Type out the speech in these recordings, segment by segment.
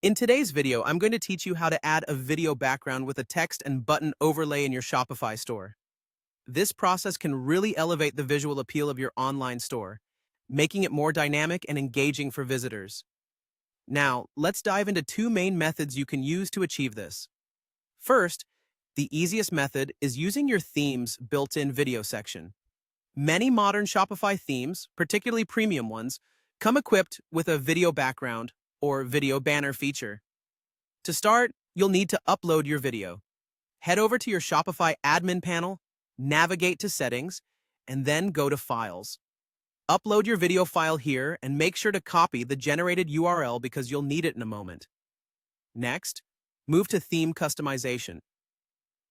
In today's video, I'm going to teach you how to add a video background with a text and button overlay in your Shopify store. This process can really elevate the visual appeal of your online store, making it more dynamic and engaging for visitors. Now, let's dive into two main methods you can use to achieve this. First, the easiest method is using your theme's built-in video section. Many modern Shopify themes, particularly premium ones, come equipped with a video background or video banner feature. To start, you'll need to upload your video. Head over to your Shopify admin panel, navigate to Settings, and then go to Files. Upload your video file here and make sure to copy the generated URL because you'll need it in a moment. Next, move to Theme Customization.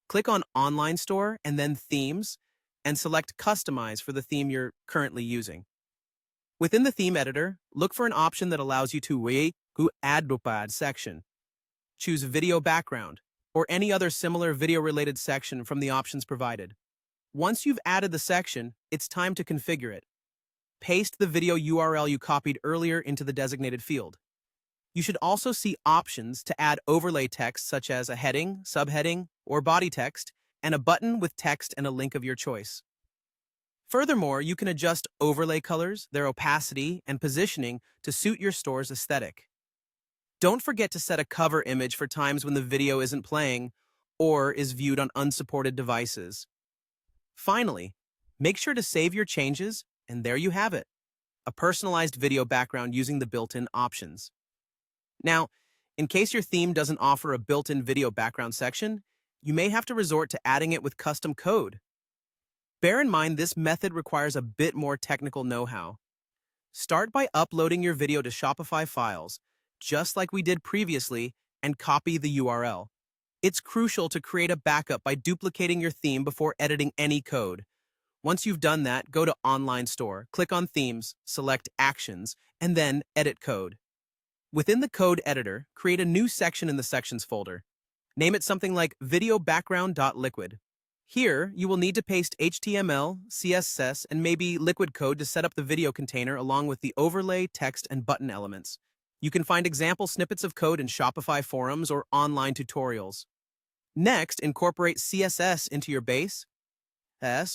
Click on Online Store and then Themes, and select Customize for the theme you're currently using. Within the theme editor, look for an option that allows you to add section. Choose Video Background, or any other similar video-related section from the options provided. Once you've added the section, it's time to configure it. Paste the video URL you copied earlier into the designated field. You should also see options to add overlay text such as a heading, subheading, or body text, and a button with text and a link of your choice. Furthermore, you can adjust overlay colors, their opacity, and positioning to suit your store's aesthetic. Don't forget to set a cover image for times when the video isn't playing or is viewed on unsupported devices. Finally, make sure to save your changes, and there you have it, a personalized video background using the built-in options. Now, in case your theme doesn't offer a built-in video background section, you may have to resort to adding it with custom code. Bear in mind this method requires a bit more technical know-how. Start by uploading your video to Shopify files, just like we did previously, and copy the URL. It's crucial to create a backup by duplicating your theme before editing any code. Once you've done that, go to Online Store, click on Themes, select Actions, and then Edit Code. Within the code editor, create a new section in the Sections folder. Name it something like videobackground.liquid. Here, you will need to paste HTML, CSS, and maybe liquid code to set up the video container along with the overlay, text, and button elements. You can find example snippets of code in Shopify forums or online tutorials. Next, incorporate CSS into your base,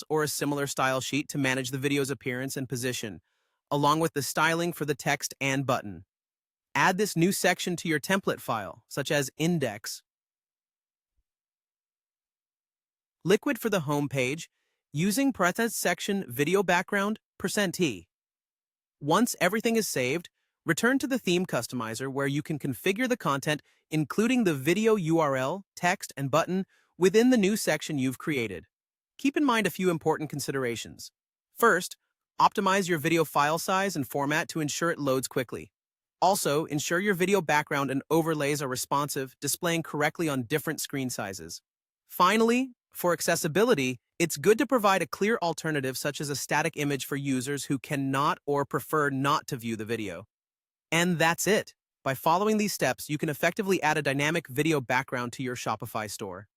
or a similar style sheet to manage the video's appearance and position, along with the styling for the text and button. Add this new section to your template file, such as index. Liquid for the home page, using section video background %t. Once everything is saved, return to the theme customizer where you can configure the content, including the video URL, text, and button within the new section you've created. Keep in mind a few important considerations. First, optimize your video file size and format to ensure it loads quickly. Also, ensure your video background and overlays are responsive, displaying correctly on different screen sizes. Finally, for accessibility, it's good to provide a clear alternative such as a static image for users who cannot or prefer not to view the video. And that's it. By following these steps, you can effectively add a dynamic video background to your Shopify store.